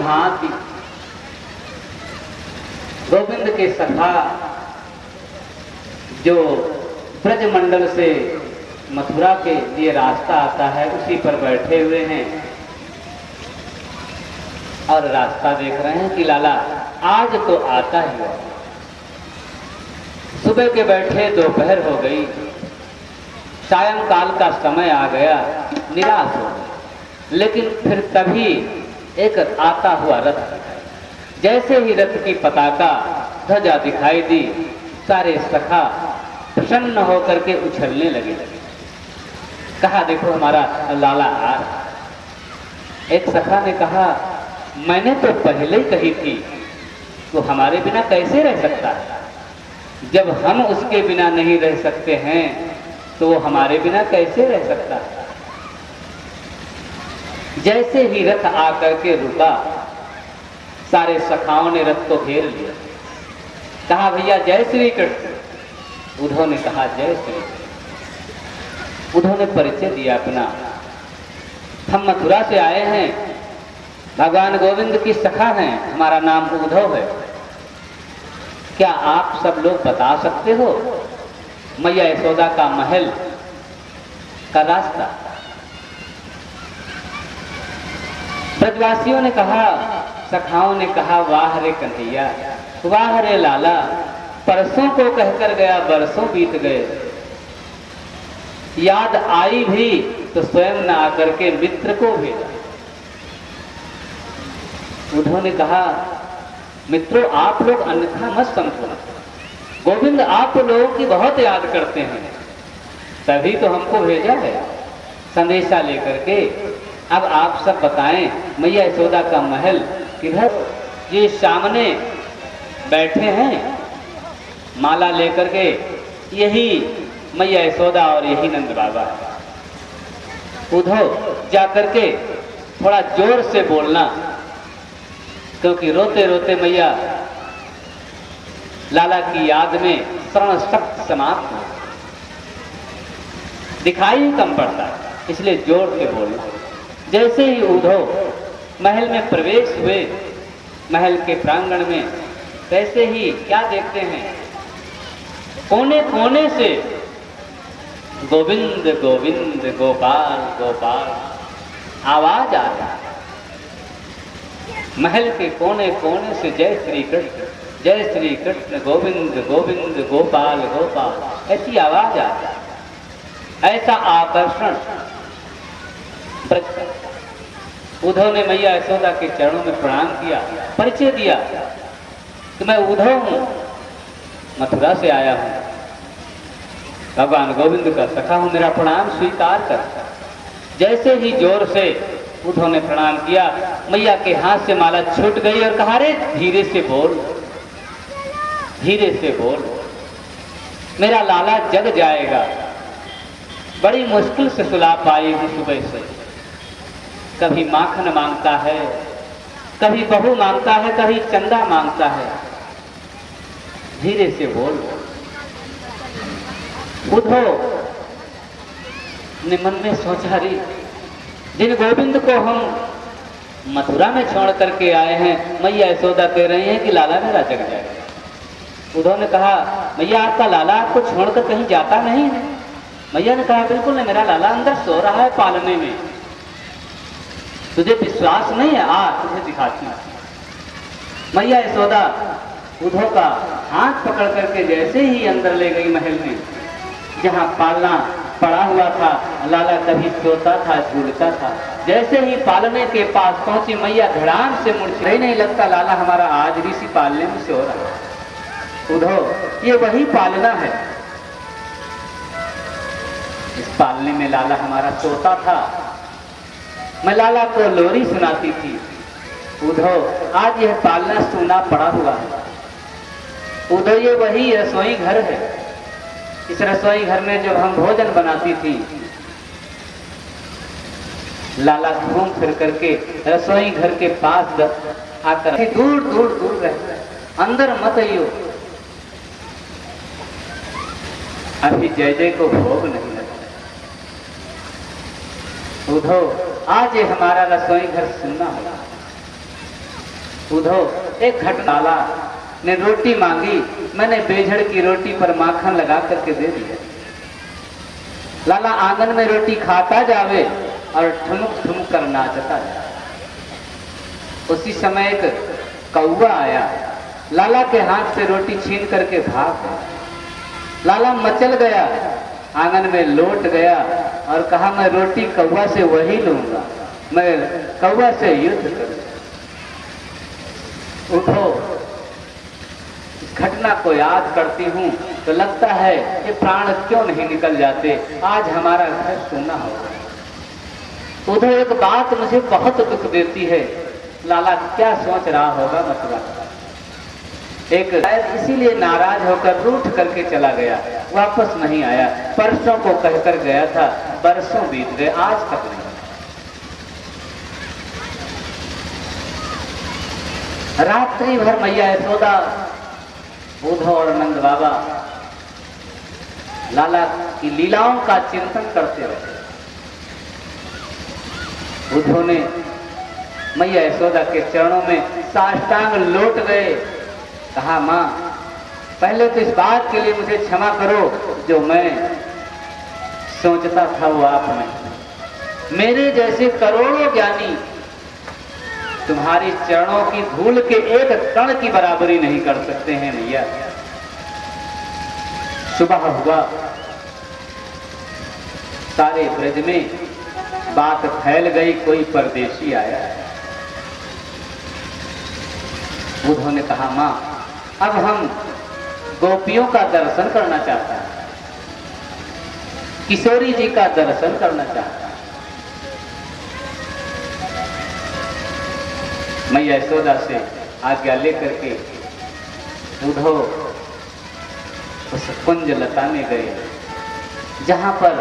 भांति गोविंद के सखा जो ब्रजमंडल से मथुरा के लिए रास्ता आता है उसी पर बैठे हुए हैं और रास्ता देख रहे हैं कि लाला आज तो आता ही है। सुबह के बैठे दोपहर हो गई, सायंकाल का समय आ गया, निराश हो गए। लेकिन फिर तभी एक आता हुआ रथ, जैसे ही रथ की पताका ध्वजा दिखाई दी, सारे सखा प्रसन्न होकर के उछलने लगे। कहा देखो हमारा लाला आ रहा। एक सखा ने कहा मैंने तो पहले ही कही थी वो हमारे बिना कैसे रह सकता है। जब हम उसके बिना नहीं रह सकते हैं तो वो हमारे बिना कैसे रह सकता है। जैसे ही रथ आकर के रुका, सारे सखाओं ने रथ को घेर लिया। कहा भैया जय श्री कृष्ण। उद्धव ने कहा जय श्री कृष्ण। उद्धव ने परिचय दिया अपना, हम मथुरा से आए हैं, भगवान गोविंद की सखा हैं, हमारा नाम उद्धव है। क्या आप सब लोग बता सकते हो मैया यशोदा का महल का रास्ता? ब्रजवासियों ने कहा, सखाओं ने कहा वाह रे कन्हैया, वाह रे लाला, परसों को कहकर गया बरसों बीत गए, याद आई भी तो स्वयं न आकर के मित्र को भेजा। उद्धव ने कहा मित्रों आप लोग अन्यथा मत समझो, गोविंद आप लोगों की बहुत याद करते हैं, तभी तो हमको भेजा है संदेशा लेकर के। अब आप सब बताएं मैया यशोदा का महल किधर? ये सामने बैठे हैं माला लेकर के, यही मैया यशोदा और यही नंद बाबा है। उद्धव जाकर के थोड़ा जोर से बोलना, क्योंकि रोते रोते मैया लाला की याद में श्रवण शब्द समाप्त हो, दिखाई कम पड़ता, इसलिए जोर से बोलना। जैसे ही उद्धव महल में प्रवेश हुए, महल के प्रांगण में, वैसे ही क्या देखते हैं, कोने कोने से गोविंद गोविंद गोपाल गोपाल आवाज आ रहा है। महल के कोने कोने से जय श्री कृष्ण गोविंद गोविंद गोपाल गोपाल ऐसी आवाज आ रही है। ऐसा आकर्षण उद्धव ने मैया यशोदा के चरणों में प्रणाम किया, परिचय दिया कि मैं उद्धव हूं, मथुरा से आया हूं, भगवान गोविंद का सखा हूं, मेरा प्रणाम स्वीकार कर। जैसे ही जोर से उद्धव ने प्रणाम किया, मैया के हाथ से माला छूट गई और कहा रे धीरे से बोल, धीरे से बोल, मेरा लाला जग जाएगा। बड़ी मुश्किल से सुला पाई हूं सुबह से, कभी माखन मांगता है, कभी बहू मांगता है, कभी चंदा मांगता है, धीरे से बोल। उद्धव ने मन में सोचा री जिन गोविंद को हम मथुरा में छोड़ करके आए हैं, मैया यशोदा कह रही हैं कि लाला मेरा जग जाएगा। उद्धव ने कहा मैया आपका लाला आपको छोड़कर कहीं जाता नहीं है? मैया ने कहा बिल्कुल नहीं, मेरा लाला अंदर सो रहा है पालने में, तुझे विश्वास नहीं है, आ तुझे दिखाती हूं। मैया यशोदा उद्धव का हाथ पकड़ करके जैसे ही अंदर ले गई महल में, जहां पालना पड़ा हुआ था, लाला कभी सोता था झूलता था, जैसे ही पालने के पास पहुंची मैया धड़ाम से मुड़ नहीं लगता लाला हमारा आज भी इसी पालने में सो रहा है। उद्धव ये वही पालना है, इस पालने में लाला हमारा सोता था, मैं लाला को लोरी सुनाती थी। उद्धव आज यह पालना सूना पड़ा हुआ है। उद्धव ये वही रसोई घर है, इस रसोई घर में जब हम भोजन बनाती थी, लाला घूम फिर करके रसोई घर के पास आकर दूर दूर दूर रहता है, अंदर मत आइयो, अभी जय जय को भोग नहीं लगता। उद्धव आज ये हमारा रसोई घर सुनना होगा, उधो एक घटनाला ने रोटी मांगी, मैंने बेझड़ की रोटी पर माखन लगा करके दे दिया। लाला आंगन में रोटी खाता जावे और ठुमक ठुमक कर नाचता जाए। उसी समय एक कौवा आया, लाला के हाथ से रोटी छीन करके भाग गया। लाला मचल गया, आंगन में लौट गया और कहा मैं रोटी कौवा से वही लूंगा, मैं कौवा से युद्ध करूंगा। उठो, घटना को याद करती हूँ तो लगता है कि प्राण क्यों नहीं निकल जाते, आज हमारा घर सूना होगा। उधर एक बात मुझे बहुत दुख देती है, लाला क्या सोच रहा होगा मथुरा। एक शायद इसीलिए नाराज होकर रूठ करके चला गया, वापस नहीं आया। परसों को कहकर गया था, बरसों बीत गए, आज तक नहीं। रात्रि भर मैया यशोदा, उद्धव और नंद बाबा लाला की लीलाओं का चिंतन करते रहे। उद्धव ने मैया यशोदा के चरणों में साष्टांग लौट गए, कहा मां पहले तो इस बात के लिए मुझे क्षमा करो, जो मैं सोचता था वो आप नहीं। मेरे जैसे करोड़ों ज्ञानी तुम्हारी चरणों की धूल के एक कण की बराबरी नहीं कर सकते हैं मैया। सुबह हुआ, सारे ब्रज में बात फैल गई, कोई परदेशी आया। उद्धव ने कहा मां अब हम गोपियों का दर्शन करना चाहता है, किशोरी जी का दर्शन करना चाहता है। मैया यशोदा से आज्ञा लेकर के उद्धव उस कुंज लता में गए, जहां पर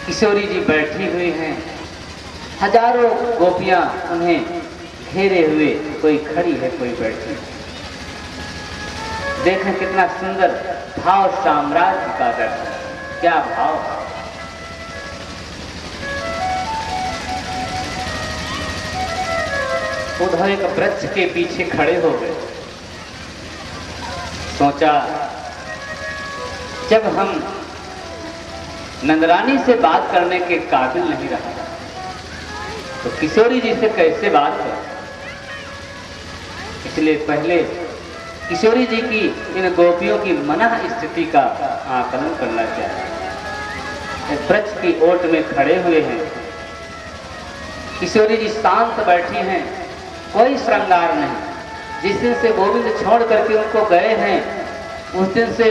किशोरी जी बैठी हुई हैं। हजारों गोपियां उन्हें घेरे हुए, कोई खड़ी है कोई बैठी। देखें कितना सुंदर भाव साम्राज्य का दर्शन, क्या भाव। उद्धव एक वृक्ष के पीछे खड़े हो गए। सोचा जब हम नंदरानी से बात करने के काबिल नहीं रहा तो किशोरी जी से कैसे बात करें। इसलिए पहले किशोरी जी की इन गोपियों की मनः स्थिति का आकलन करना चाहिए। वृक्ष की ओट में खड़े हुए हैं, किशोरी जी शांत बैठी हैं, कोई श्रृंगार नहीं। जिस दिन से गोविंद छोड़ करके उनको गए हैं उस दिन से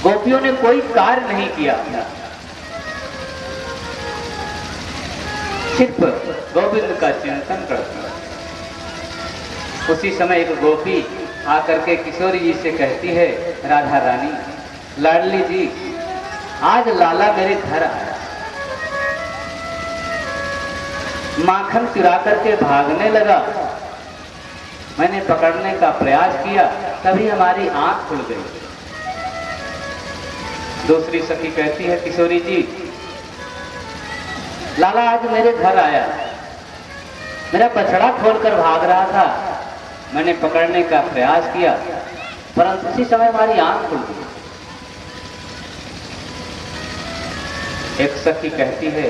गोपियों ने कोई कार्य नहीं किया, सिर्फ गोविंद का चिंतन करते। उसी समय एक गोपी आकर के किशोरी जी से कहती है, राधा रानी, लाडली जी, आज लाला मेरे घर आया, माखन चुरा करके भागने लगा। मैंने पकड़ने का प्रयास किया, तभी हमारी आंख खुल गई। दूसरी सखी कहती है, किशोरी जी, लाला आज मेरे घर आया, मेरा बछड़ा खोलकर भाग रहा था, मैंने पकड़ने का प्रयास किया, परंतु उसी समय हमारी आंख खुल गई। एक सखी कहती है,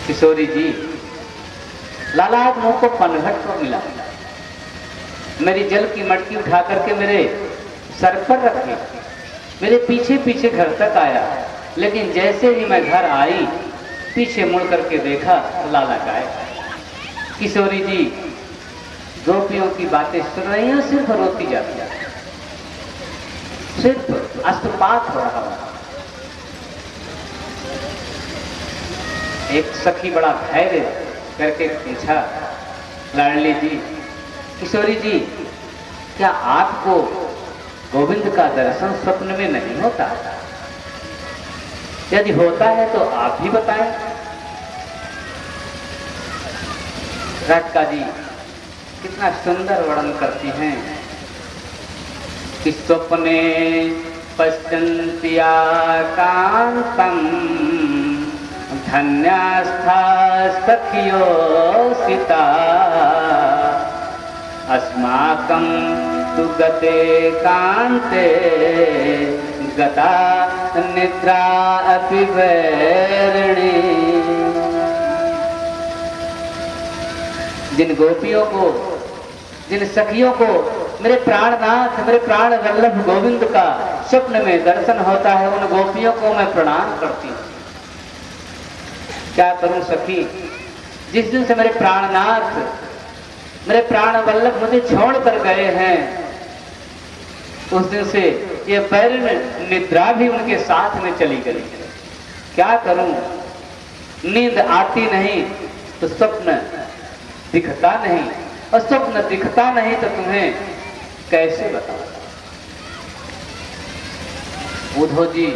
किशोरी जी, लाला आज मुंह को पनघट को मिला, मेरी जल की मटकी उठा करके मेरे सर पर रखी, मेरे पीछे पीछे घर तक आया, लेकिन जैसे ही मैं घर आई पीछे मुड़ करके देखा तो लाला गायब। किशोरी जी गोपियों की बातें सुन रही हैं, सिर्फ रोती जाती है, सिर्फ अस्तपात हो रहा है। एक सखी बड़ा धैर्य करके पूछा, लाडली जी, किशोरी जी, क्या आपको गोविंद का दर्शन स्वप्न में नहीं होता? यदि होता है तो आप भी बताएं। राधिका जी कितना सुंदर वर्णन करती हैं कि स्वप्ने पश्यन्त्या कांतम धन्यास्था सखियो सिता अस्माकं तु गते कान्ते गता निद्रा अपि वैरिणी। जिन गोपियों को, जिन सखियों को मेरे प्राणनाथ, मेरे प्राण वल्लभ गोविंद का स्वप्न में दर्शन होता है, उन गोपियों को मैं प्रणाम करती हूँ। क्या करूं सखी, जिस दिन से मेरे प्राणनाथ, मेरे प्राण वल्लभ मुझे छोड़ कर गए हैं, उस दिन से ये वैरिण निद्रा भी उनके साथ में चली गई। क्या करूं, नींद आती नहीं तो स्वप्न दिखता नहीं, और स्वप्न दिखता नहीं तो तुम्हें कैसे बताऊं। उद्धव जी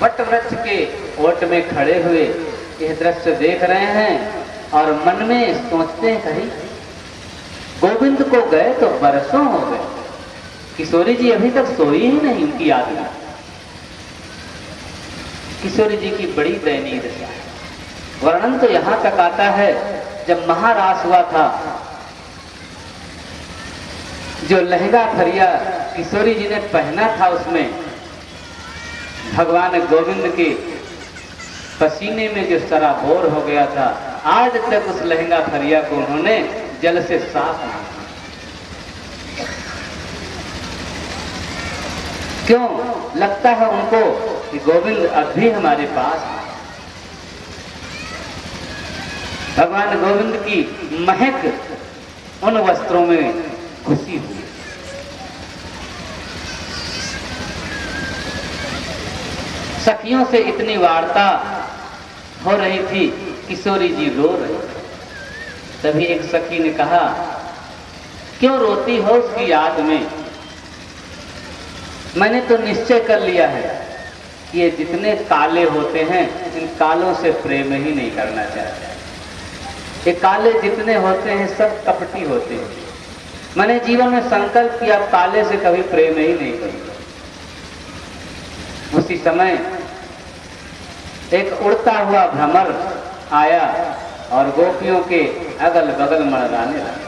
वट वृक्ष के ओट में खड़े हुए यह दृश्य देख रहे हैं और मन में सोचते हैं, कहीं गोविंद को गए तो बरसों हो गए, किशोरी जी अभी तक सोई ही नहीं उनकी याद में। किशोरी जी की बड़ी दयनीय दशा। वर्णन तो यहां तक आता है, जब महारास हुआ था, जो लहंगा फरिया किशोरी जी ने पहना था, उसमें भगवान गोविंद के पसीने में जो सराबोर हो गया था, आज तक उस लहंगा फरिया को उन्होंने जल से साफ नहीं। क्यों लगता है उनको कि गोविंद अब भी हमारे पास है। भगवान गोविंद की महक उन वस्त्रों में घुसी हुई। सखियों से इतनी वार्ता हो रही थी, किशोरी जी रो रही थी। तभी एक सखी ने कहा, क्यों रोती हो उसकी याद में? मैंने तो निश्चय कर लिया है, ये जितने काले होते हैं, इन कालों से प्रेम ही नहीं करना चाहिए। ये काले जितने होते हैं सब कपटी होते हैं। मैंने जीवन में संकल्प किया, काले से कभी प्रेम ही नहीं करूंगा। उसी समय एक उड़ता हुआ भ्रमर आया और गोपियों के अगल बगल मड़राने लगा।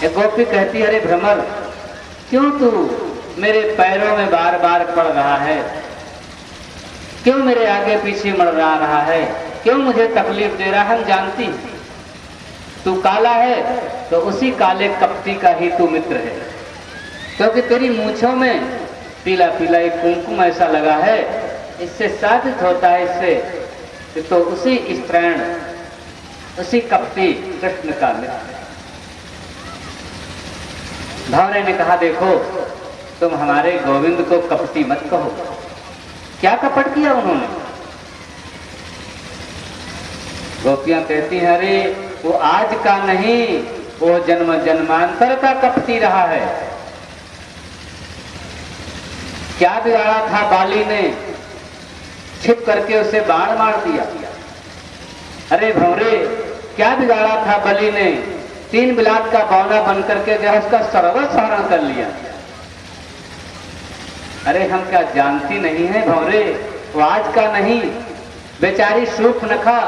एक गोपी कहती, अरे भ्रमर, क्यों तू मेरे पैरों में बार बार पड़ रहा है? क्यों मेरे आगे पीछे मड़रा रहा है? क्यों मुझे तकलीफ दे रहा है? हम जानती तू काला है तो उसी काले कपटी का ही तू मित्र है, क्योंकि तेरी मूंछों में पीला पीला एक कुमकुम ऐसा लगा है, इससे साबित होता है इससे तो उसी स्त्रैण, उसी कपटी कृष्ण का मित्र है। भंवरे ने कहा, देखो तुम हमारे गोविंद को कपटी मत कहो। क्या कपट किया उन्होंने? गोपियां कहती हैं, अरे वो आज का नहीं, वो जन्म जन्मांतर का कपटी रहा है। क्या बिगाड़ा था बाली ने? छिप करके उसे बाण मार दिया। अरे भंवरे, क्या बिगाड़ा था बलि ने? 3 बिलाट का बौना बन करके जो है उसका सर्वस्व हरण कर लिया। अरे हम क्या जानती नहीं है भंवरे, वो आज का नहीं, बेचारी शूर्पणखा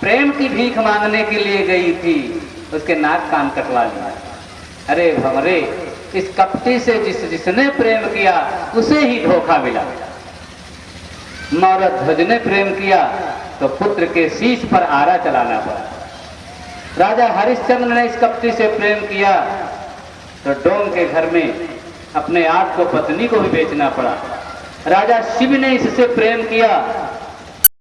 प्रेम की भीख मांगने के लिए गई थी, उसके नाक कान कटवा लिया। अरे भंवरे, इस कपटी से जिसने प्रेम किया उसे ही धोखा मिला। मौरध्वज ने प्रेम किया तो पुत्र के शीश पर आरा चलाना पड़ा। राजा हरिश्चंद्र ने इस कपटी से प्रेम किया तो डोम के घर में अपने आप को, पत्नी को भी बेचना पड़ा। राजा शिव ने इससे प्रेम किया